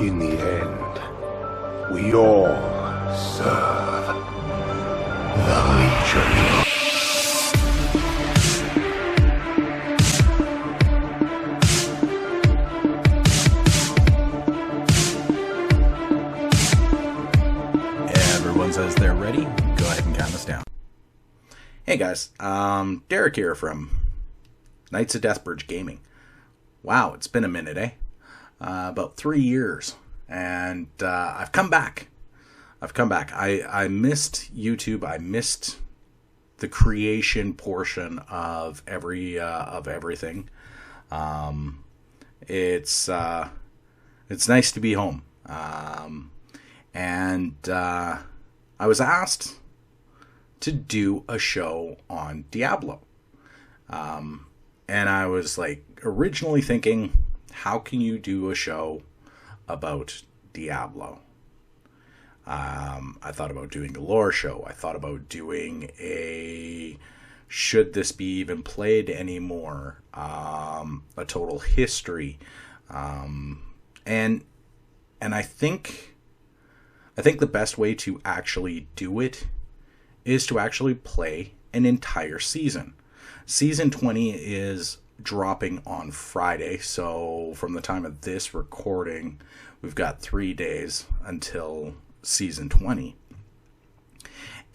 In the end, we all serve the Legion. Everyone says they're ready. Go ahead and count us down. Hey guys, Derek here from Knights of Deathbridge Gaming. Wow, it's been a minute, eh? About 3 years, and I've come back. I missed YouTube. I missed the creation portion of everything. It's nice to be home. And I was asked to do a show on Diablo. And I was like originally thinking, how can you do a show about Diablo? I thought about doing a lore show. I thought about doing should this be even played anymore? A total history. And I think the best way to actually do it is to actually play an entire season. Season 20 is dropping on Friday, so from the time of this recording, we've got 3 days until season 20.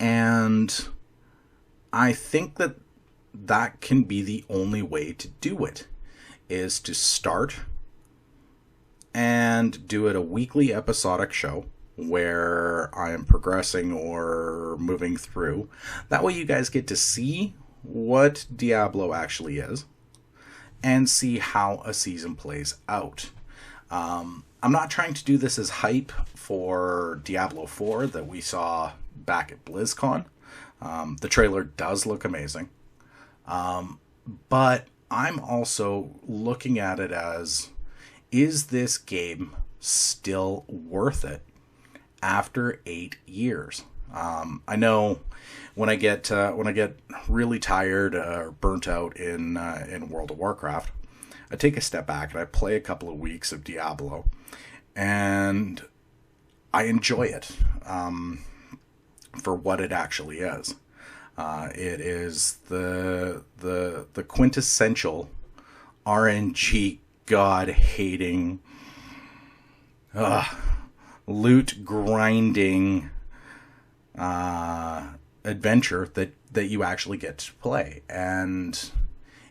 And I think that can be the only way to do it, is to start and do it a weekly episodic show where I am progressing or moving through. That way you guys get to see what Diablo actually is and see how a season plays out. I'm not trying to do this as hype for Diablo 4 that we saw back at BlizzCon. The trailer does look amazing. But I'm also looking at it as, is this game still worth it after 8 years? I know when I get really tired or burnt out in World of Warcraft, I take a step back and I play a couple of weeks of Diablo, and I enjoy it for what it actually is. It is the quintessential RNG god-hating, loot grinding adventure that you actually get to play, and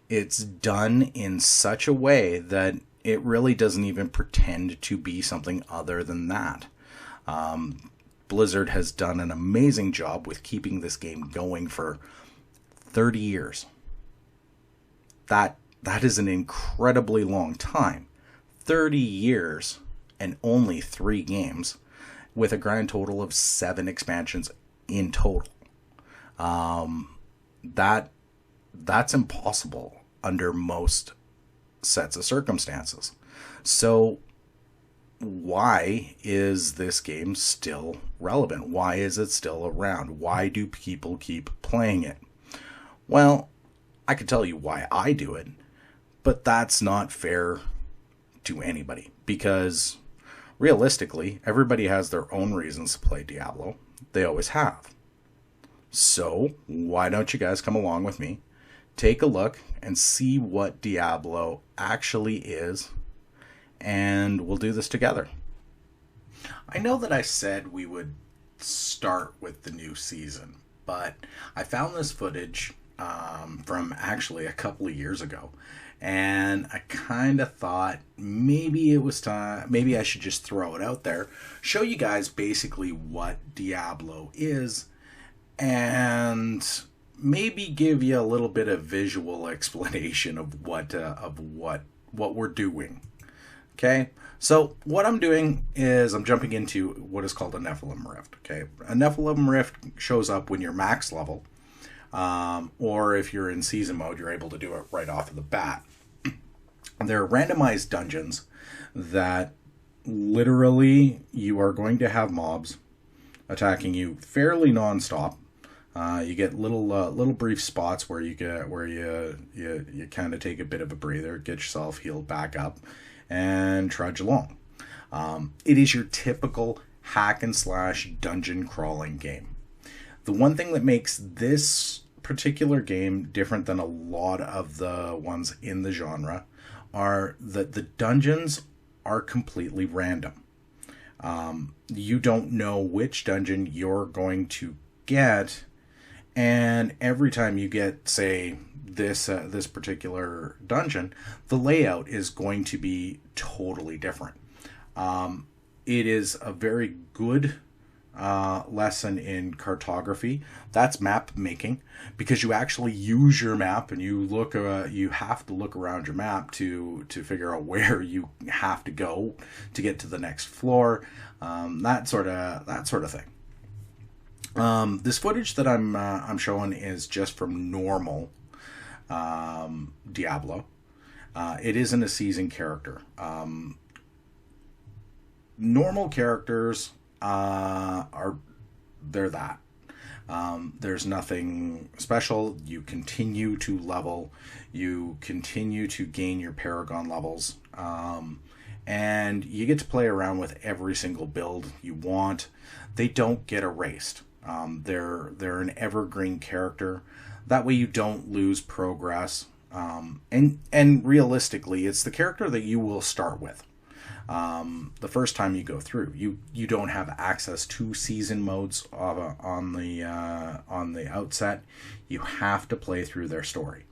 it's done in such a way that it really doesn't even pretend to be something other than that. Blizzard has done an amazing job with keeping this game going for 30 years. That is an incredibly long time. 30 years and only 3 games, with a grand total of 7 expansions in total. That's impossible under most sets of circumstances. So why is this game still relevant? Why is it still around? Why do people keep playing it? Well, I could tell you why I do it, but that's not fair to anybody, because realistically, everybody has their own reasons to play Diablo. They always have. So, why don't you guys come along with me, take a look, and see what Diablo actually is, and we'll do this together. I know that I said we would start with the new season, but I found this footage from actually a couple of years ago, and I kind of thought maybe it was time, maybe I should just throw it out there, show you guys basically what Diablo is, and maybe give you a little bit of visual explanation of what we're doing. Okay, so what I'm doing is I'm jumping into what is called a Nephilim Rift. Okay, a Nephilim Rift shows up when you're max level, or if you're in season mode, you're able to do it right off of the bat. They're randomized dungeons that literally you are going to have mobs attacking you fairly non-stop. You get little brief spots where you kind of take a bit of a breather, get yourself healed back up, and trudge along. It is your typical hack and slash dungeon crawling game. The one thing that makes this particular game different than a lot of the ones in the genre are that the dungeons are completely random. You don't know which dungeon you're going to get, and every time you get, say, this particular dungeon, the layout is going to be totally different. It is a very good lesson in cartography. That's map making, because you actually use your map and you look. You have to look around your map to figure out where you have to go to get to the next floor. That sort of thing. This footage that I'm showing is just from normal Diablo. It isn't a seasoned character. Normal characters they're that. There's nothing special. You continue to level. You continue to gain your Paragon levels. And you get to play around with every single build you want. They don't get erased. They're an evergreen character. That way you don't lose progress. And realistically, it's the character that you will start with. The first time you go through, you don't have access to season modes on the outset. You have to play through their story,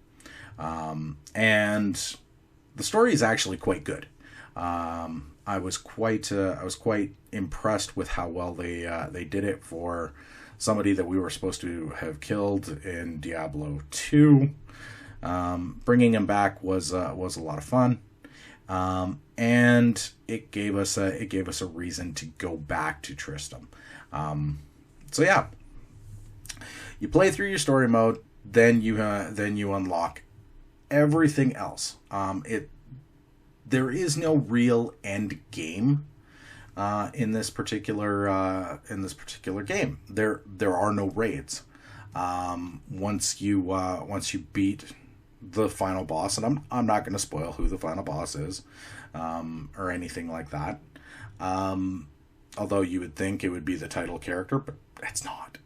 and the story is actually quite good. I was quite impressed with how well they did it for somebody that we were supposed to have killed in Diablo 2. Bringing him back was a lot of fun. And it gave us a reason to go back to Tristram. So yeah, you play through your story mode, then you unlock everything else. There is no real end game in this particular game. There are no raids. Once you beat the final boss, and I'm not going to spoil who the final boss is, or anything like that. Although you would think it would be the title character, but it's not.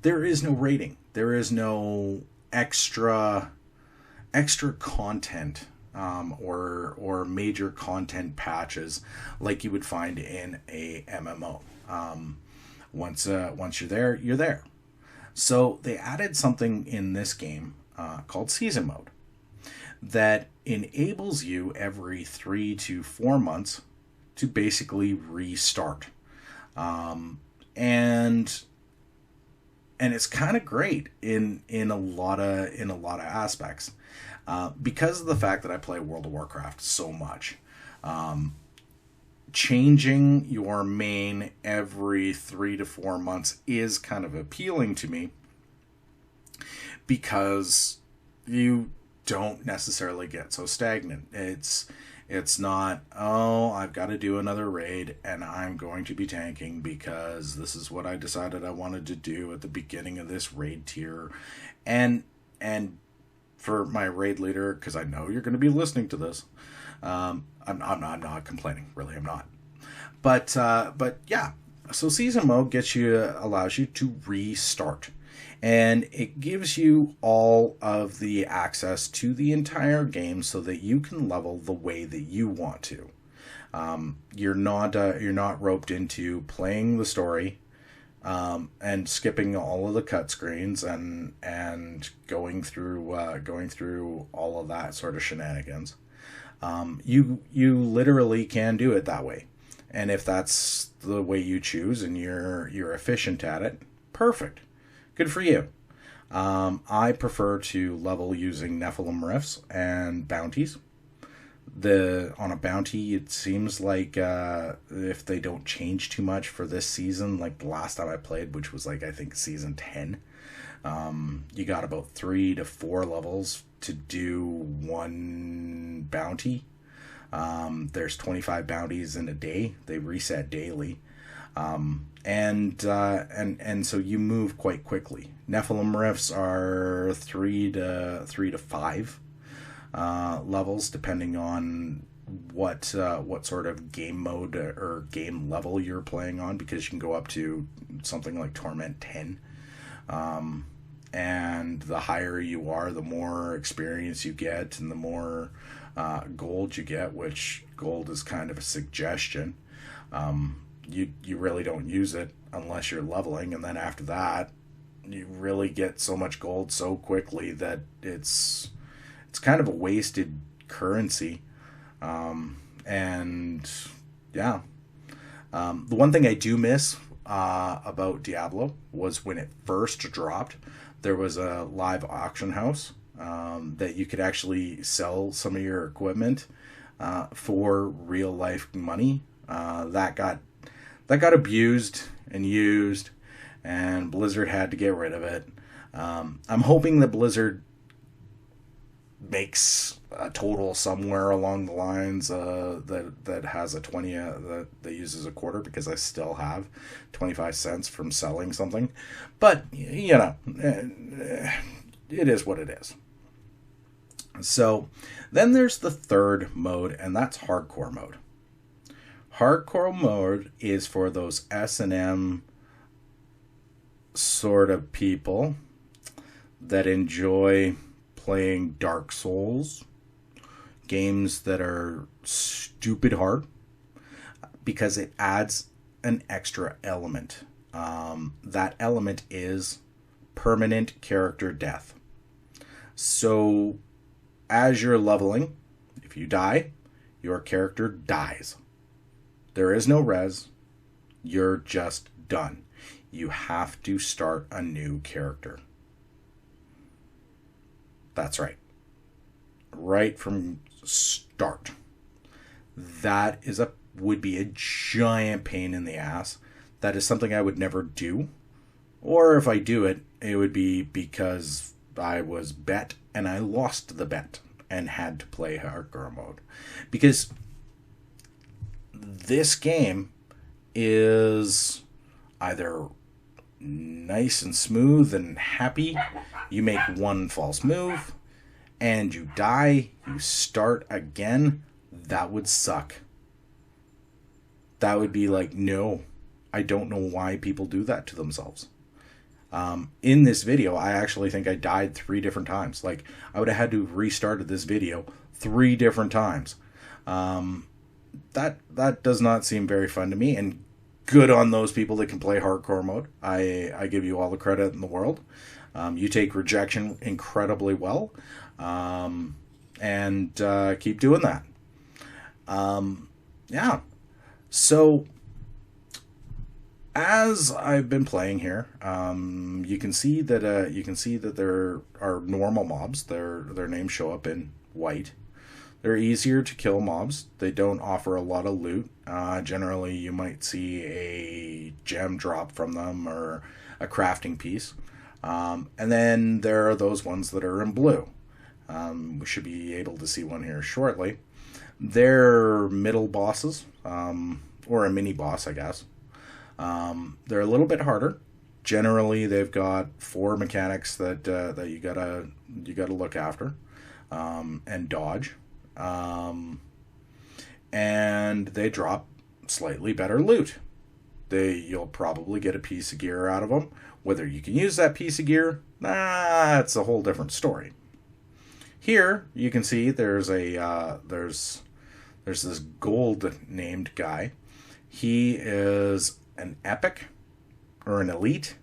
There is no rating. There is no extra content, or major content patches like you would find in a MMO. Once you're there, you're there. So they added something in this game called Season Mode that enables you every 3 to 4 months to basically restart. And it's kind of great in a lot of aspects, because of the fact that I play World of Warcraft so much. Changing your main every 3 to 4 months is kind of appealing to me, because you don't necessarily get so stagnant. It's not, oh, I've got to do another raid and I'm going to be tanking because this is what I decided I wanted to do at the beginning of this raid tier. And for my raid leader, because I know you're going to be listening to this, I'm not complaining, really, I'm not. But yeah, so season mode allows you to restart, and it gives you all of the access to the entire game so that you can level the way that you want to. You're not roped into playing the story, and skipping all of the cut screens and going through all of that sort of shenanigans. You literally can do it that way. And if that's the way you choose and you're efficient at it, perfect. Good for you. I prefer to level using Nephilim Rifts and bounties. On a bounty, it seems like if they don't change too much for this season, like the last time I played, which was like I think season 10, you got about 3 to 4 levels to do one bounty. There's 25 bounties in a day. They reset daily. And so you move quite quickly. Nephilim Rifts are 3 to 5. levels depending on what sort of game mode or game level you're playing on, because you can go up to something like Torment 10. And the higher you are, the more experience you get and the more gold you get, which gold is kind of a suggestion. You really don't use it unless you're leveling, and then after that you really get so much gold so quickly that it's kind of a wasted currency. And yeah, the one thing I do miss about Diablo was when it first dropped, there was a live auction house that you could actually sell some of your equipment for real life money. That got abused and used, and Blizzard had to get rid of it. I'm hoping that Blizzard makes a total somewhere along the lines that has a 20 that uses a quarter, because I still have 25 cents from selling something. But you know, it is what it is. So then there's the third mode, and that's hardcore mode. Hardcore mode is for those S&M sort of people that enjoy playing Dark Souls, games that are stupid hard, because it adds an extra element. That element is permanent character death. So as you're leveling, if you die, your character dies. There is no res. You're just done. You have to start a new character. That's right. Right from start. That would be a giant pain in the ass. That is something I would never do. Or if I do it, it would be because I was bet and I lost the bet and had to play hardcore mode. Because this game is either nice and smooth and happy. You make one false move and you die, you start again. That would suck. That would be like, no, I don't know why people do that to themselves. In this video, I actually think I died 3 different times. Like, I would have had to have restarted this video 3 different times. That does not seem very fun to me, and good on those people that can play hardcore mode. I give you all the credit in the world. You take rejection incredibly well, and keep doing that. Yeah. So as I've been playing here, you can see that there are normal mobs. Their names show up in white. They're easier to kill mobs. They don't offer a lot of loot. Generally, you might see a gem drop from them or a crafting piece. And then there are those ones that are in blue. We should be able to see one here shortly. They're middle bosses, or a mini boss, I guess. They're a little bit harder. Generally, they've got 4 mechanics that you gotta look after and dodge. And they drop slightly better loot. You'll probably get a piece of gear out of them. Whether you can use that piece of gear, it's a whole different story. Here you can see there's this gold named guy. He is an epic or an elite,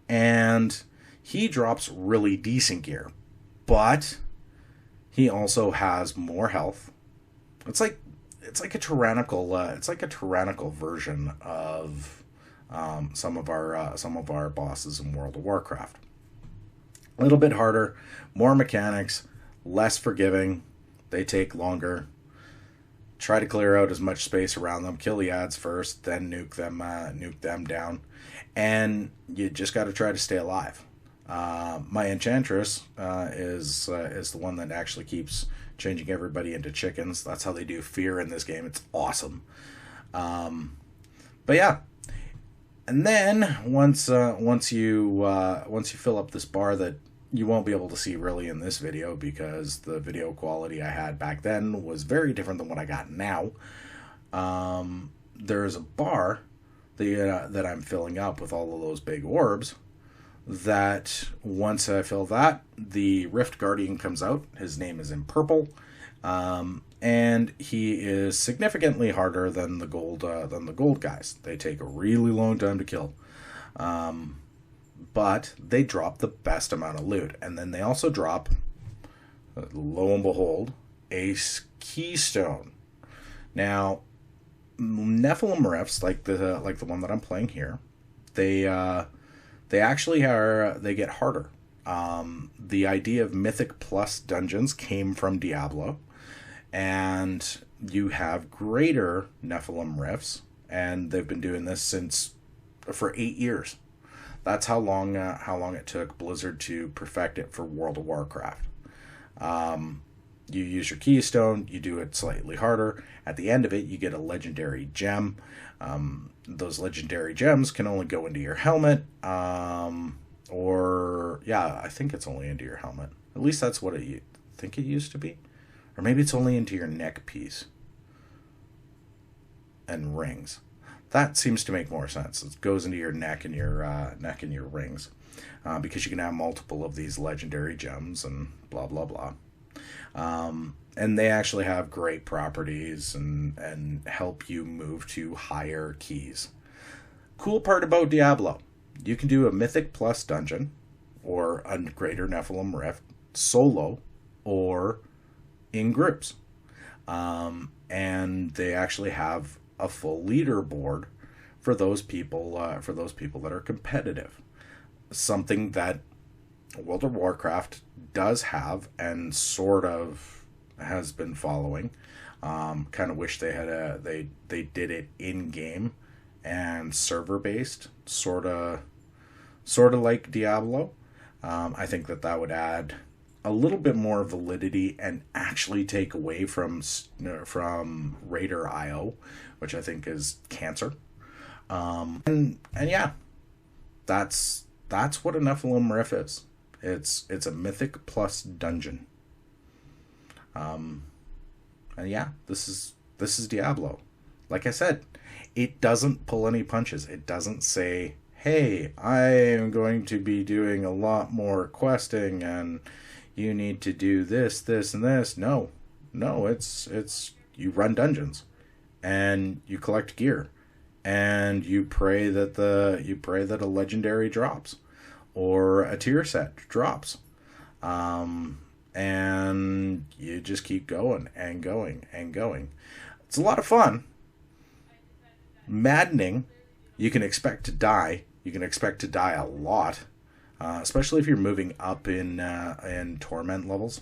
and he drops really decent gear, but he also has more health. It's like a tyrannical version of some of our bosses in World of Warcraft. A little bit harder, more mechanics, less forgiving. They take longer. Try to clear out as much space around them. Kill the ads first, then nuke them down, and you just got to try to stay alive. My enchantress is the one that actually keeps changing everybody into chickens. That's how they do fear in this game. It's awesome. But yeah, and then once you fill up this bar that you won't be able to see really in this video because the video quality I had back then was very different than what I got now. There is a bar that I'm filling up with all of those big orbs, that once I fill that, the Rift Guardian comes out. His name is in purple, and he is significantly harder than the gold guys. They take a really long time to kill, but they drop the best amount of loot, and then they also drop, lo and behold, a keystone. Now, Nephilim Rifts, like the one that I'm playing here, they actually get harder. The idea of Mythic Plus dungeons came from Diablo, and you have greater Nephilim Rifts, and they've been doing this for 8 years. That's how long it took Blizzard to perfect it for World of Warcraft. You use your keystone, you do it slightly harder. At the end of it, you get a legendary gem. Those legendary gems can only go into your helmet, I think it's only into your helmet. At least that's what I think it used to be. Or maybe it's only into your neck piece and rings. That seems to make more sense. It goes into your neck and your rings, because you can have multiple of these legendary gems and blah blah blah. And they actually have great properties and help you move to higher keys. Cool part about Diablo, you can do a Mythic Plus dungeon or a greater Nephilim Rift solo or in groups. And they actually have a full leaderboard for those people that are competitive. Something that World of Warcraft does have and sort of has been following. Kind of wish they had they did it in game and server based, sort of like Diablo. I think that would add a little bit more validity and actually take away from Raider IO, which I think is cancer. And yeah, that's what a Nephilim Rift is. It's a Mythic Plus dungeon. And yeah, this is Diablo. Like I said, it doesn't pull any punches. It doesn't say, hey, I am going to be doing a lot more questing and you need to do this, this, and this. No, it's you run dungeons and you collect gear and you pray that a legendary drops or a tier set drops. And you just keep going and going and going. It's a lot of fun. Maddening. You can expect to die. You can expect to die a lot, especially if you're moving up in torment levels.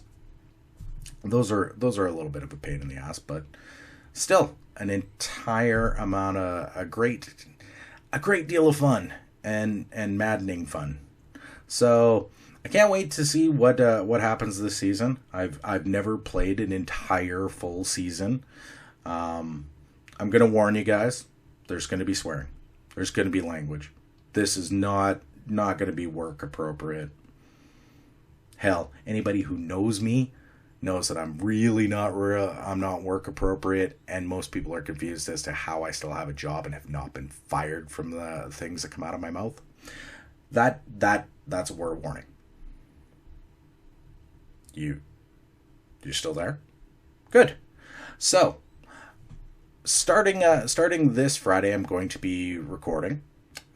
Those are a little bit of a pain in the ass, but still an entire amount of a great deal of fun and maddening fun. So I can't wait to see what happens this season. I've never played an entire full season. I'm gonna warn you guys. There's gonna be swearing. There's gonna be language. This is not gonna be work appropriate. Hell, anybody who knows me knows that I'm really not I'm not work appropriate, and most people are confused as to how I still have a job and have not been fired from the things that come out of my mouth. That's a word of warning. You're still there? Good. So, starting this Friday, I'm going to be recording.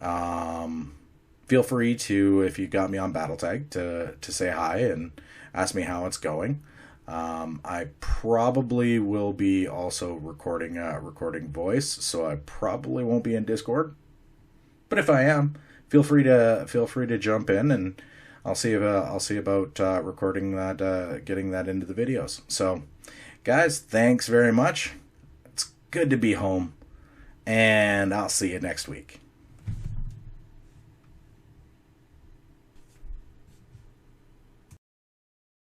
Feel free to, if you got me on BattleTag, to say hi and ask me how it's going. I probably will be also recording voice, so I probably won't be in Discord. But if I am, feel free to jump in, and I'll see about recording that, getting that into the videos. So, guys, thanks very much. It's good to be home, and I'll see you next week.